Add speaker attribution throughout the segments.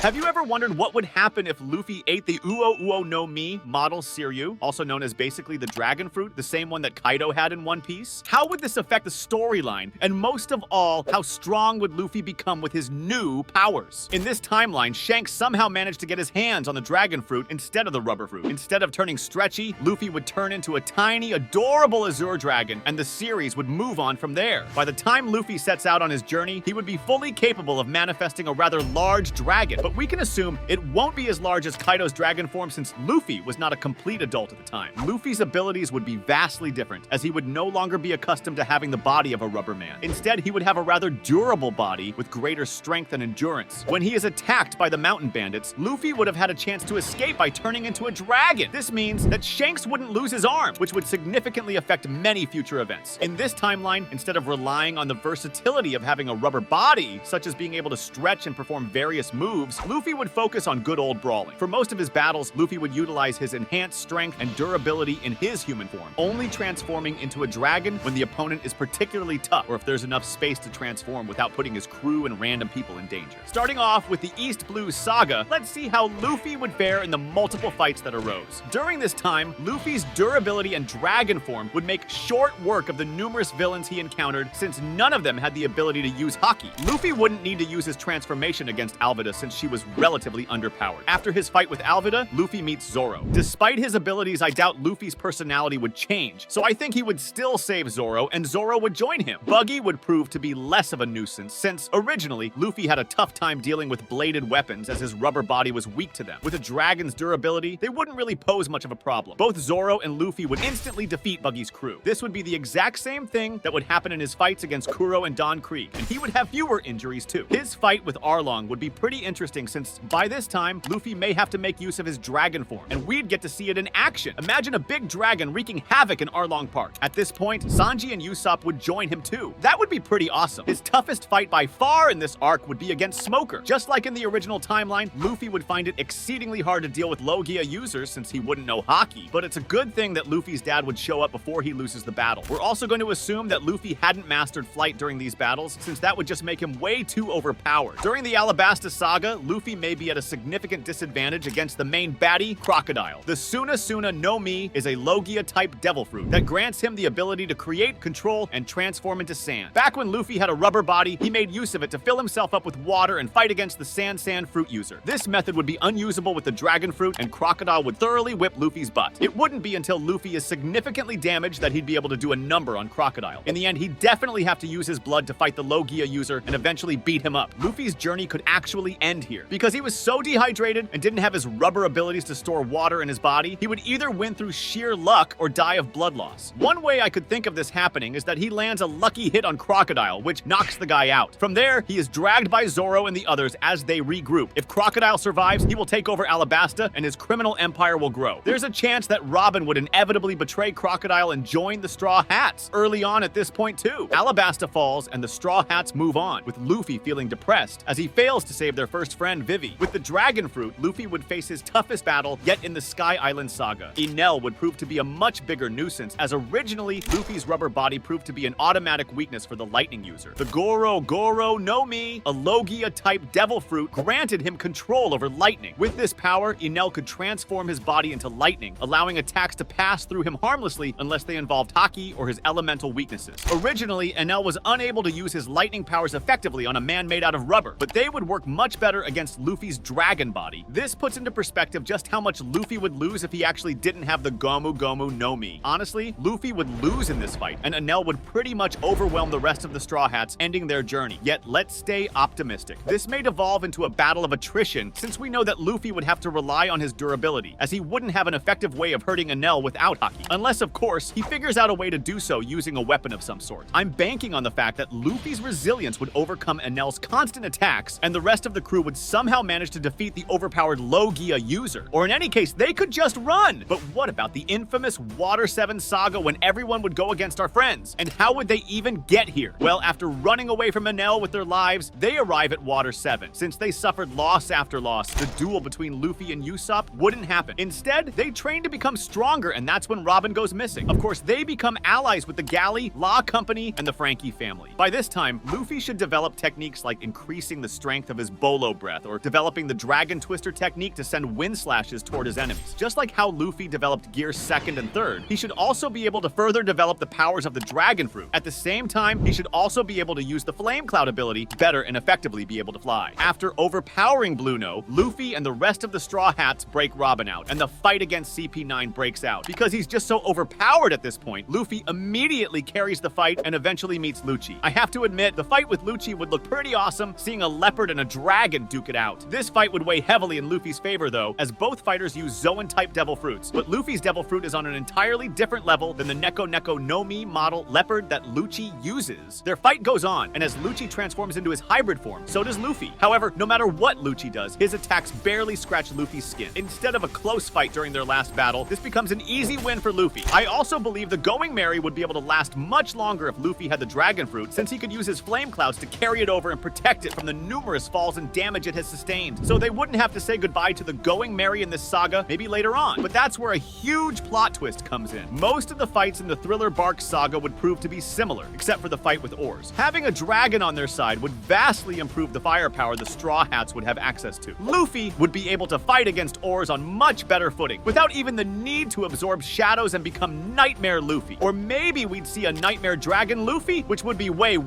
Speaker 1: Have you ever wondered what would happen if Luffy ate the Uo Uo no Mi model Seiryu, also known as basically the dragon fruit, the same one that Kaido had in One Piece? How would this affect the storyline? And most of all, how strong would Luffy become with his new powers? In this timeline, Shanks somehow managed to get his hands on the dragon fruit instead of the rubber fruit. Instead of turning stretchy, Luffy would turn into a tiny, adorable Azure dragon, and the series would move on from there. By the time Luffy sets out on his journey, he would be fully capable of manifesting a rather large dragon, but we can assume it won't be as large as Kaido's dragon form since Luffy was not a complete adult at the time. Luffy's abilities would be vastly different, as he would no longer be accustomed to having the body of a rubber man. Instead, he would have a rather durable body with greater strength and endurance. When he is attacked by the mountain bandits, Luffy would have had a chance to escape by turning into a dragon. This means that Shanks wouldn't lose his arm, which would significantly affect many future events. In this timeline, instead of relying on the versatility of having a rubber body, such as being able to stretch and perform various moves, Luffy would focus on good old brawling. For most of his battles, Luffy would utilize his enhanced strength and durability in his human form, only transforming into a dragon when the opponent is particularly tough or if there's enough space to transform without putting his crew and random people in danger. Starting off with the East Blue Saga, let's see how Luffy would fare in the multiple fights that arose. During this time, Luffy's durability and dragon form would make short work of the numerous villains he encountered since none of them had the ability to use Haki. Luffy wouldn't need to use his transformation against Alvida since she was relatively underpowered. After his fight with Alvida, Luffy meets Zoro. Despite his abilities, I doubt Luffy's personality would change, so I think he would still save Zoro and Zoro would join him. Buggy would prove to be less of a nuisance since, originally, Luffy had a tough time dealing with bladed weapons as his rubber body was weak to them. With a dragon's durability, they wouldn't really pose much of a problem. Both Zoro and Luffy would instantly defeat Buggy's crew. This would be the exact same thing that would happen in his fights against Kuro and Don Krieg, and he would have fewer injuries too. His fight with Arlong would be pretty interesting since by this time, Luffy may have to make use of his dragon form, and we'd get to see it in action. Imagine a big dragon wreaking havoc in Arlong Park. At this point, Sanji and Usopp would join him too. That would be pretty awesome. His toughest fight by far in this arc would be against Smoker. Just like in the original timeline, Luffy would find it exceedingly hard to deal with Logia users since he wouldn't know Haki, but it's a good thing that Luffy's dad would show up before he loses the battle. We're also going to assume that Luffy hadn't mastered flight during these battles since that would just make him way too overpowered. During the Alabasta Saga, Luffy may be at a significant disadvantage against the main baddie, Crocodile. The Suna Suna no Mi is a Logia-type devil fruit that grants him the ability to create, control, and transform into sand. Back when Luffy had a rubber body, he made use of it to fill himself up with water and fight against the Sand fruit user. This method would be unusable with the dragon fruit, and Crocodile would thoroughly whip Luffy's butt. It wouldn't be until Luffy is significantly damaged that he'd be able to do a number on Crocodile. In the end, he'd definitely have to use his blood to fight the Logia user and eventually beat him up. Luffy's journey could actually end here. Because he was so dehydrated and didn't have his rubber abilities to store water in his body, he would either win through sheer luck or die of blood loss. One way I could think of this happening is that he lands a lucky hit on Crocodile, which knocks the guy out. From there, he is dragged by Zoro and the others as they regroup. If Crocodile survives, he will take over Alabasta and his criminal empire will grow. There's a chance that Robin would inevitably betray Crocodile and join the Straw Hats early on at this point too. Alabasta falls and the Straw Hats move on, with Luffy feeling depressed as he fails to save their first friend Vivi. With the dragon fruit, Luffy would face his toughest battle yet in the Sky Island Saga. Enel would prove to be a much bigger nuisance as originally Luffy's rubber body proved to be an automatic weakness for the lightning user. The Goro Goro no Mi, a Logia-type devil fruit, granted him control over lightning. With this power, Enel could transform his body into lightning, allowing attacks to pass through him harmlessly unless they involved Haki or his elemental weaknesses. Originally, Enel was unable to use his lightning powers effectively on a man made out of rubber, but they would work much better against Luffy's dragon body. This puts into perspective just how much Luffy would lose if he actually didn't have the Gomu Gomu no Mi. Honestly, Luffy would lose in this fight, and Enel would pretty much overwhelm the rest of the Straw Hats, ending their journey. Yet, let's stay optimistic. This may devolve into a battle of attrition, since we know that Luffy would have to rely on his durability, as he wouldn't have an effective way of hurting Enel without Haki. Unless, of course, he figures out a way to do so using a weapon of some sort. I'm banking on the fact that Luffy's resilience would overcome Enel's constant attacks, and the rest of the crew would somehow manage to defeat the overpowered Logia user. Or in any case, they could just run! But what about the infamous Water 7 saga when everyone would go against our friends? And how would they even get here? Well, after running away from Enel with their lives, they arrive at Water 7. Since they suffered loss after loss, the duel between Luffy and Usopp wouldn't happen. Instead, they train to become stronger, and that's when Robin goes missing. Of course, they become allies with the Galley, Law Company, and the Frankie family. By this time, Luffy should develop techniques like increasing the strength of his bolo breath, breath or developing the Dragon Twister technique to send wind slashes toward his enemies. Just like how Luffy developed Gear 2nd and 3rd, he should also be able to further develop the powers of the Dragon Fruit. At the same time, he should also be able to use the Flame Cloud ability to better and effectively be able to fly. After overpowering Blue No, Luffy and the rest of the Straw Hats break Robin out, and the fight against CP9 breaks out. Because he's just so overpowered at this point, Luffy immediately carries the fight and eventually meets Lucci. I have to admit, the fight with Lucci would look pretty awesome, seeing a leopard and a dragon duke it out. This fight would weigh heavily in Luffy's favor though, as both fighters use Zoan-type Devil Fruits, but Luffy's Devil Fruit is on an entirely different level than the Neko Neko no Mi model leopard that Lucci uses. Their fight goes on, and as Lucci transforms into his hybrid form, so does Luffy. However, no matter what Lucci does, his attacks barely scratch Luffy's skin. Instead of a close fight during their last battle, this becomes an easy win for Luffy. I also believe the Going Merry would be able to last much longer if Luffy had the Dragon Fruit, since he could use his Flame Clouds to carry it over and protect it from the numerous falls and damage it has sustained. So they wouldn't have to say goodbye to the Going Merry in this saga, maybe later on. But that's where a huge plot twist comes in. Most of the fights in the Thriller Bark saga would prove to be similar, except for the fight with oars. Having a dragon on their side would vastly improve the firepower the Straw Hats would have access to. Luffy would be able to fight against oars on much better footing, without even the need to absorb shadows and become Nightmare Luffy. Or maybe we'd see a Nightmare Dragon Luffy, which would be way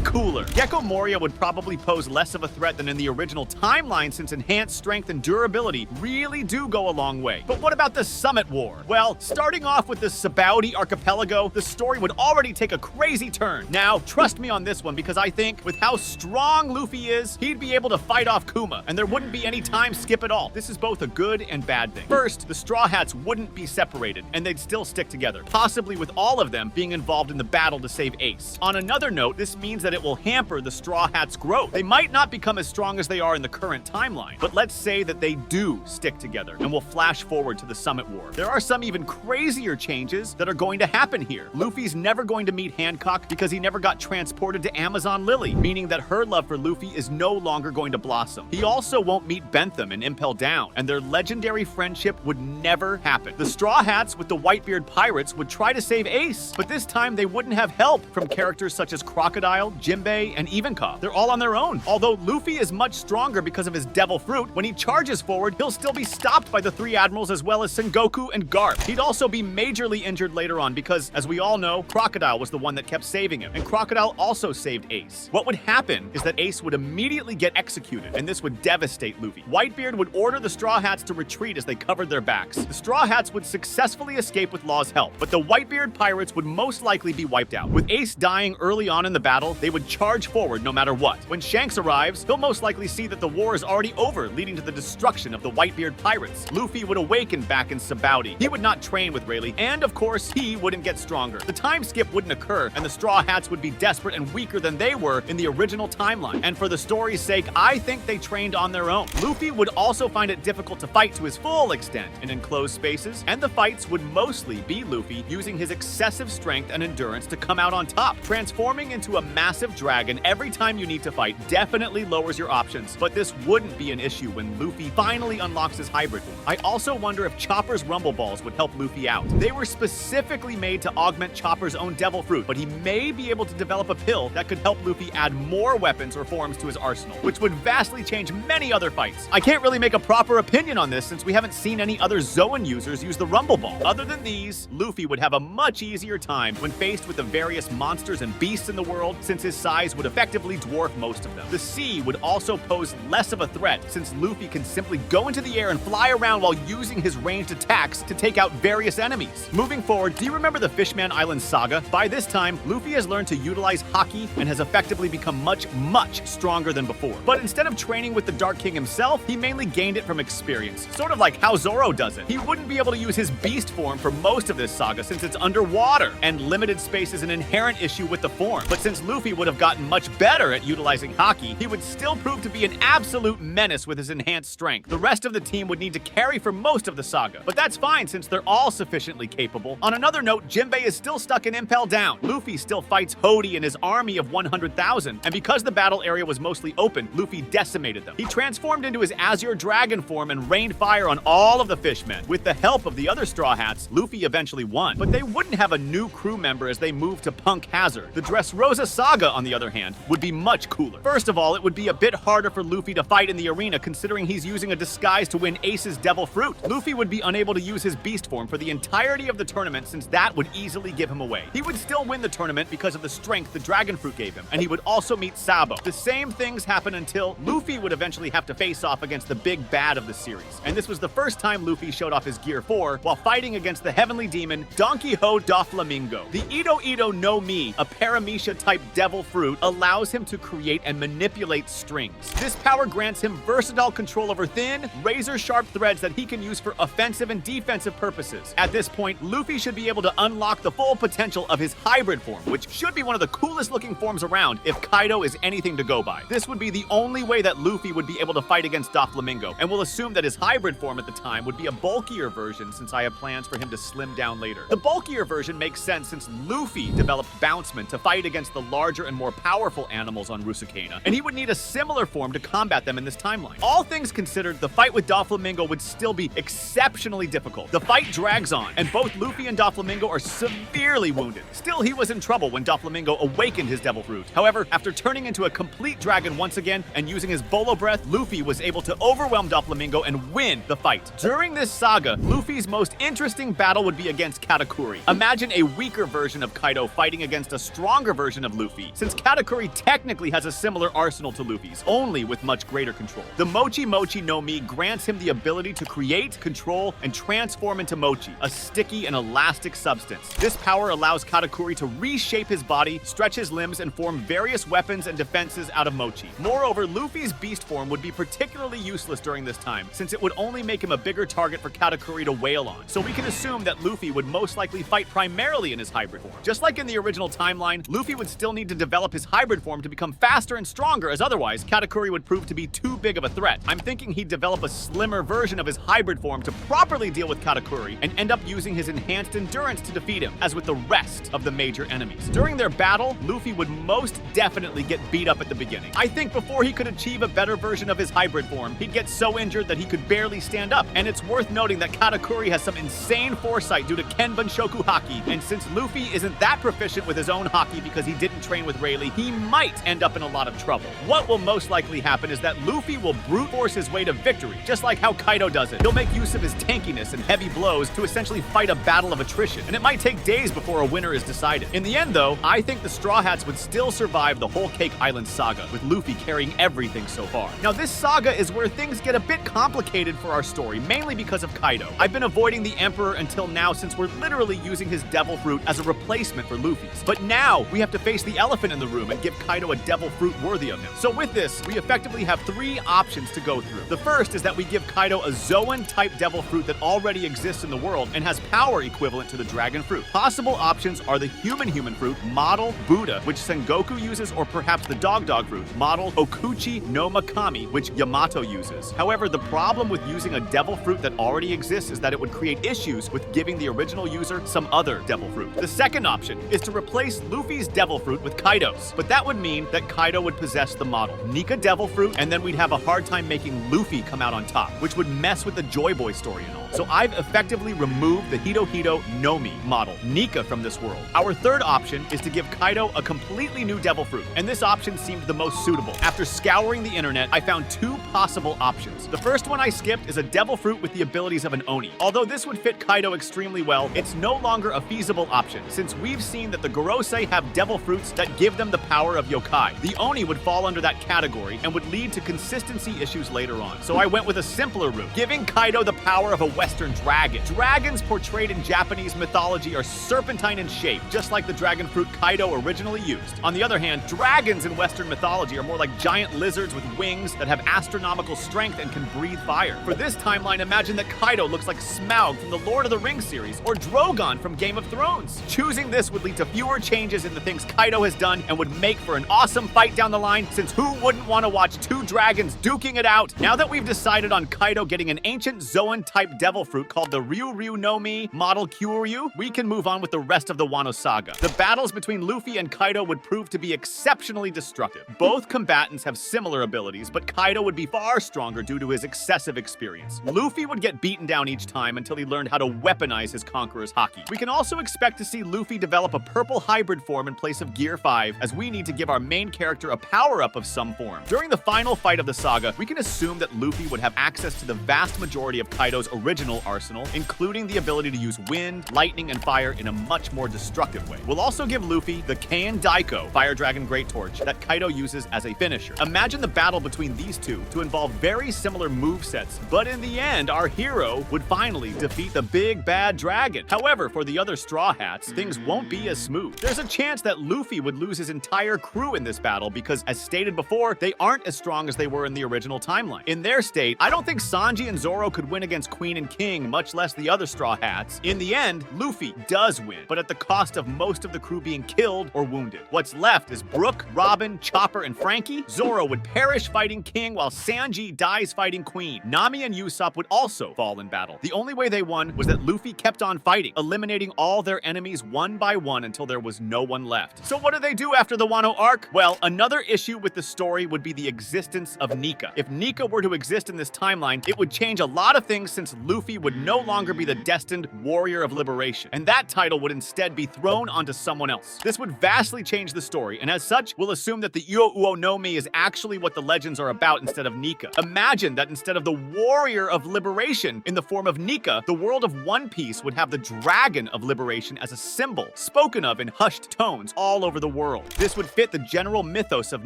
Speaker 1: cooler. Gecko Moria would probably pose less of a threat than in the original timeline, since enhanced strength and durability really do go a long way. But what about the Summit War? Well, starting off with the Sabaody Archipelago, the story would already take a crazy turn. Now, trust me on this one, because I think with how strong Luffy is, he'd be able to fight off Kuma, and there wouldn't be any time skip at all. This is both a good and bad thing. First, the Straw Hats wouldn't be separated, and they'd still stick together, possibly with all of them being involved in the battle to save Ace. On another note, this means that it will hamper the Straw Hats' growth. They might not become as strong as they are in the current timeline, but let's say that they do stick together, and we'll flash forward to the Summit War. There are some even crazier changes that are going to happen here. Luffy's never going to meet Hancock because he never got transported to Amazon Lily, meaning that her love for Luffy is no longer going to blossom. He also won't meet Bentham and Impel Down, and their legendary friendship would never happen. The Straw Hats with the Whitebeard Pirates would try to save Ace, but this time they wouldn't have help from characters such as Crocodile, Jinbei, and Ivankov. They're all on their own. Although Luffy is much stronger because of his Devil Fruit, when he charges forward, he'll still be stopped by the three admirals as well as Sengoku and Garp. He'd also be majorly injured later on because, as we all know, Crocodile was the one that kept saving him, and Crocodile also saved Ace. What would happen is that Ace would immediately get executed, and this would devastate Luffy. Whitebeard would order the Straw Hats to retreat as they covered their backs. The Straw Hats would successfully escape with Law's help, but the Whitebeard Pirates would most likely be wiped out. With Ace dying early on in the battle, they would charge forward no matter what. When Shanks arrives, he'll most likely see that the war is already over, leading to the destruction of the Whitebeard Pirates. Luffy would awaken back in Sabaody. He would not train with Rayleigh, and of course, he wouldn't get stronger. The time skip wouldn't occur, and the Straw Hats would be desperate and weaker than they were in the original timeline. And for the story's sake, I think they trained on their own. Luffy would also find it difficult to fight to his full extent in enclosed spaces, and the fights would mostly be Luffy using his excessive strength and endurance to come out on top. Transforming into a massive dragon every time you need to fight definitely lowers your options, but this wouldn't be an issue when Luffy finally unlocks his hybrid form. I also wonder if Chopper's Rumble Balls would help Luffy out. They were specifically made to augment Chopper's own Devil Fruit, but he may be able to develop a pill that could help Luffy add more weapons or forms to his arsenal, which would vastly change many other fights. I can't really make a proper opinion on this since we haven't seen any other Zoan users use the Rumble Ball. Other than these, Luffy would have a much easier time when faced with the various monsters and beasts in the world, since his size would effectively dwarf most of them. The sea would also pose less of a threat, since Luffy can simply go into the air and fly around while using his ranged attacks to take out various enemies. Moving forward, do you remember the Fishman Island saga? By this time, Luffy has learned to utilize Haki and has effectively become much stronger than before. But instead of training with the Dark King himself, he mainly gained it from experience, sort of like how Zoro does it. He wouldn't be able to use his beast form for most of this saga since it's underwater, and limited space is an inherent issue with the form. But since Luffy would have gotten much better at utilizing Haki, he would still prove to be an absolute menace with his enhanced strength. The rest of the team would need to carry for most of the saga, but that's fine since they're all sufficiently capable. On another note, Jinbei is still stuck in Impel Down. Luffy still fights Hody and his army of 100,000, and because the battle area was mostly open, Luffy decimated them. He transformed into his Azure Dragon form and rained fire on all of the fishmen. With the help of the other Straw Hats, Luffy eventually won, but they wouldn't have a new crew member as they moved to Punk Hazard. The Dressrosa saga, on the other hand, would be much cooler. First of all, it would be a bit harder for for Luffy to fight in the arena, considering he's using a disguise to win Ace's Devil Fruit. Luffy would be unable to use his beast form for the entirety of the tournament, since that would easily give him away. He would still win the tournament because of the strength the Dragon Fruit gave him, and he would also meet Sabo. The same things happen until Luffy would eventually have to face off against the big bad of the series. And this was the first time Luffy showed off his Gear 4 while fighting against the heavenly demon Donkey Ho Doflamingo. The Ito Ito no Mi, a Paramecia-type devil fruit, allows him to create and manipulate strings. This power grants him versatile control over thin, razor-sharp threads that he can use for offensive and defensive purposes. At this point, Luffy should be able to unlock the full potential of his hybrid form, which should be one of the coolest looking forms around if Kaido is anything to go by. This would be the only way that Luffy would be able to fight against Doflamingo, and we'll assume that his hybrid form at the time would be a bulkier version, since I have plans for him to slim down later. The bulkier version makes sense since Luffy developed Bounceman to fight against the larger and more powerful animals on Rusukena, and he would need a similar form to combat them in this timeline. All things considered, the fight with Doflamingo would still be exceptionally difficult. The fight drags on, and both Luffy and Doflamingo are severely wounded. Still, he was in trouble when Doflamingo awakened his Devil Fruit. However, after turning into a complete dragon once again and using his Bolo Breath, Luffy was able to overwhelm Doflamingo and win the fight. During this saga, Luffy's most interesting battle would be against Katakuri. Imagine a weaker version of Kaido fighting against a stronger version of Luffy, since Katakuri technically has a similar arsenal to Luffy's, only with much greater control. The Mochi Mochi no Mi grants him the ability to create, control, and transform into Mochi, a sticky and elastic substance. This power allows Katakuri to reshape his body, stretch his limbs, and form various weapons and defenses out of Mochi. Moreover, Luffy's beast form would be particularly useless during this time, since it would only make him a bigger target for Katakuri to wail on. So we can assume that Luffy would most likely fight primarily in his hybrid form. Just like in the original timeline, Luffy would still need to develop his hybrid form to become faster and stronger, as otherwise Katakuri would prove to be too big of a threat. I'm thinking he'd develop a slimmer version of his hybrid form to properly deal with Katakuri and end up using his enhanced endurance to defeat him, as with the rest of the major enemies. During their battle, Luffy would most definitely get beat up at the beginning. I think before he could achieve a better version of his hybrid form, he'd get so injured that he could barely stand up. And it's worth noting that Katakuri has some insane foresight due to Kenbun-shoku Haki, and since Luffy isn't that proficient with his own Haki because he didn't train with Rayleigh, he might end up in a lot of trouble. What will most likely happen is that Luffy will brute force his way to victory, just like how Kaido does it. He'll make use of his tankiness and heavy blows to essentially fight a battle of attrition, and it might take days before a winner is decided. In the end, though, I think the Straw Hats would still survive the whole Cake Island saga, with Luffy carrying everything so far. Now, this saga is where things get a bit complicated for our story, mainly because of Kaido. I've been avoiding the Emperor until now since we're literally using his Devil Fruit as a replacement for Luffy's. But now, we have to face the elephant in the room and give Kaido a Devil Fruit worthy of him. So with this, we effectively have three options to go through. The first is that we give Kaido a Zoan-type Devil Fruit that already exists in the world and has power equivalent to the Dragon Fruit. Possible options are the Human Fruit, model Buddha, which Sengoku uses, or perhaps the Dog Fruit, model Okuchi no Makami, which Yamato uses. However, the problem with using a Devil Fruit that already exists is that it would create issues with giving the original user some other Devil Fruit. The second option is to replace Luffy's Devil Fruit with Kaido's, but that would mean that Kaido would possess the model Nika Devil Fruit, and then we'd have a hard time making Luffy come out on top, which would mess with the Joy Boy story and all. So I've effectively removed the Hito Hito no Mi model, Nika, from this world. Our third option is to give Kaido a completely new Devil Fruit, and this option seemed the most suitable. After scouring the internet, I found two possible options. The first one I skipped is a Devil Fruit with the abilities of an Oni. Although this would fit Kaido extremely well, it's no longer a feasible option, since we've seen that the Gorosei have Devil Fruits that give them the power of yokai. The Oni would fall under that category and would lead to consistency issues later on. So I went with a simpler route, giving Kaido the power of a Western dragon. Dragons portrayed in Japanese mythology are serpentine in shape, just like the dragon fruit Kaido originally used. On the other hand, dragons in Western mythology are more like giant lizards with wings that have astronomical strength and can breathe fire. For this timeline, imagine that Kaido looks like Smaug from the Lord of the Rings series, or Drogon from Game of Thrones. Choosing this would lead to fewer changes in the things Kaido has done and would make for an awesome fight down the line, since who wouldn't want to watch two dragons duking it out? Now that we've decided on Kaido getting an ancient Zoan-type devil fruit called the Ryu no Mi model Kyoryu, we can move on with the rest of the Wano saga. The battles between Luffy and Kaido would prove to be exceptionally destructive. Both combatants have similar abilities, but Kaido would be far stronger due to his excessive experience. Luffy would get beaten down each time until he learned how to weaponize his Conqueror's Haki. We can also expect to see Luffy develop a purple hybrid form in place of Gear 5, as we need to give our main character a power-up of some form. During the final fight of the saga, we can assume that Luffy would have access to the vast majority of Kaido's original arsenal, including the ability to use wind, lightning, and fire in a much more destructive way. We'll also give Luffy the Kai'n Daiko Fire Dragon Great Torch that Kaido uses as a finisher. Imagine the battle between these two to involve very similar movesets, but in the end, our hero would finally defeat the big bad dragon. However, for the other Straw Hats, things won't be as smooth. There's a chance that Luffy would lose his entire crew in this battle because, as stated before, they aren't as strong as they were in the original timeline. In their state, I don't think Sanji and Zoro could win against Queen and King, much less the other Straw Hats. In the end, Luffy does win, but at the cost of most of the crew being killed or wounded. What's left is Brook, Robin, Chopper, and Frankie. Zoro would perish fighting King while Sanji dies fighting Queen. Nami and Usopp would also fall in battle. The only way they won was that Luffy kept on fighting, eliminating all their enemies one by one until there was no one left. So what do they do after the Wano arc? Well, another issue with the story would be the existence of Nika. If Nika were to exist in this timeline, it would change a lot of things since Luffy would no longer be the destined warrior of liberation, and that title would instead be thrown onto someone else. This would vastly change the story, and as such, we'll assume that the Uo no Mi is actually what the legends are about instead of Nika. Imagine that instead of the warrior of liberation in the form of Nika, the world of One Piece would have the dragon of liberation as a symbol, spoken of in hushed tones all over the world. This would fit the general mythos of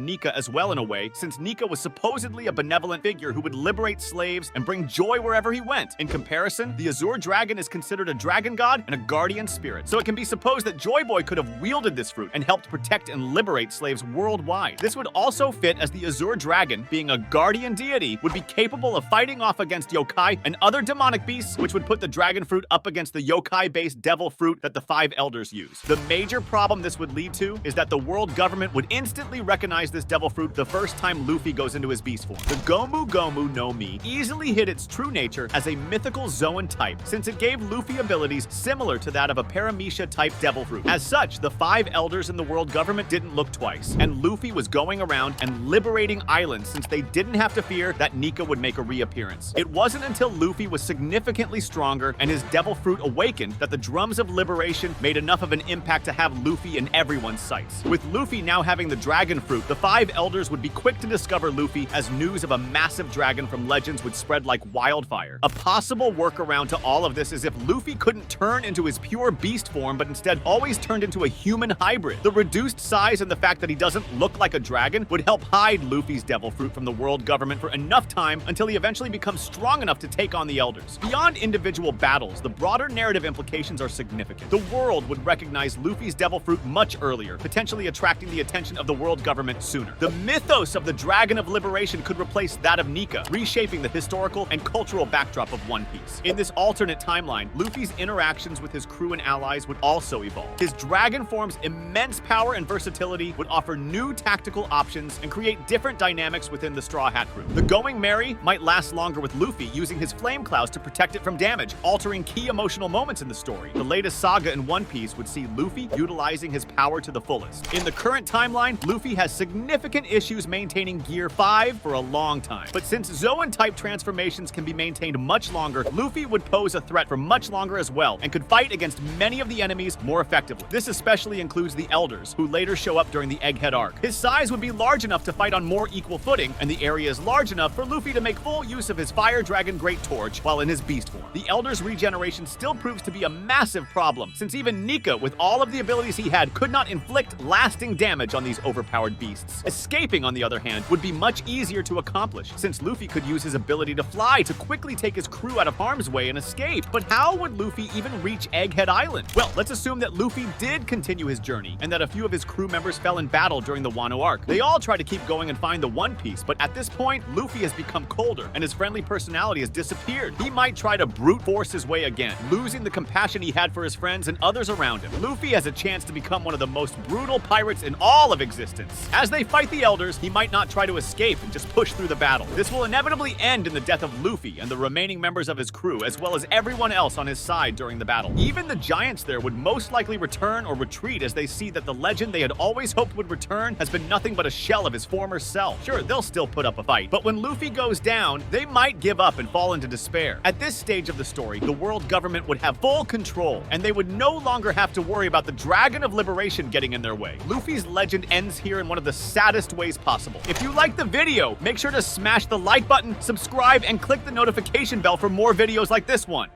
Speaker 1: Nika as well in a way, since Nika was supposedly a benevolent figure who would liberate slaves and bring joy wherever he went. In comparison, the Azure Dragon is considered a dragon god and a guardian spirit, so it can be supposed that Joy Boy could have wielded this fruit and helped protect and liberate slaves worldwide. This would also fit as the Azure Dragon, being a guardian deity, would be capable of fighting off against yokai and other demonic beasts, which would put the dragon fruit up against the yokai-based devil fruit that the 5 elders use. The major problem this would lead to is that the world government would instantly recognize this devil fruit the first time Luffy goes into his beast form. The Gomu Gomu no Mi easily hid its true nature as a mythical Zoan type, since it gave Luffy abilities similar to that of a Paramecia-type devil fruit. As such, the 5 elders in the world government didn't look twice, and Luffy was going around and liberating islands since they didn't have to fear that Nika would make a reappearance. It wasn't until Luffy was significantly stronger and his devil fruit awakened that the drums of liberation made enough of an impact to have Luffy in everyone's sights. With Luffy now having the dragon fruit, the 5 elders would be quick to discover Luffy as news of a massive dragon from legends would spread like wildfire. A possible workaround to all of this is if Luffy couldn't turn into his pure beast form but instead always turned into a human hybrid. The reduced size and the fact that he doesn't look like a dragon would help hide Luffy's devil fruit from the world government for enough time until he eventually becomes strong enough to take on the elders. Beyond individual battles, the broader narrative implications are significant. The world would recognize Luffy's devil fruit much earlier, potentially attracting the attention of the world government sooner. The mythos of the Dragon of Liberation could replace that of Nika, reshaping the historical and cultural backdrop of One Piece. In this alternate timeline, Luffy's interactions with his crew and allies would also evolve. His dragon form's immense power and versatility would offer new tactical options and create different dynamics within the Straw Hat crew. The Going Merry might last longer with Luffy using his flame clouds to protect it from damage, altering key emotional moments in the story. The latest saga in One Piece would see Luffy utilizing his power to the fullest. In the current timeline, Luffy has significant issues maintaining Gear 5 for a long time. But since Zoan-type transformations can be maintained much longer, Luffy would pose a threat for much longer as well, and could fight against many of the enemies more effectively. This especially includes the Elders, who later show up during the Egghead arc. His size would be large enough to fight on more equal footing, and the area is large enough for Luffy to make full use of his Fire Dragon Great Torch while in his beast form. The Elders' regeneration still proves to be a massive problem, since even Nika, with all of the abilities he had, could not inflict lasting damage on these overpowered beasts. Escaping, on the other hand, would be much easier to accomplish, since Luffy could use his ability to fly to quickly take his crew out of harm's way and escape. But how would Luffy even reach Egghead Island? Well, let's assume that Luffy did continue his journey, and that a few of his crew members fell in battle during the Wano arc. They all try to keep going and find the One Piece, but at this point, Luffy has become colder, and his friendly personality has disappeared. He might try to brute force his way again, losing the compassion he had for his friends and others around him. Luffy has a chance to become one of the most brutal pirates in all of existence. As they fight the Elders, he might not try to escape and just push through the battle. This will inevitably end in the death of Luffy and the remaining members of his crew, as well as everyone else on his side during the battle. Even the giants there would most likely return or retreat as they see that the legend they had always hoped would return has been nothing but a shell of his former self. Sure, they'll still put up a fight, but when Luffy goes down, they might give up and fall into despair. At this stage of the story, the world government would have full control, and they would no longer have to worry about the Dragon of Liberation getting in their way. Luffy's legend ends here in one of the saddest ways possible. If If you liked the video, make sure to smash the like button, subscribe, and click the notification bell for more videos like this one.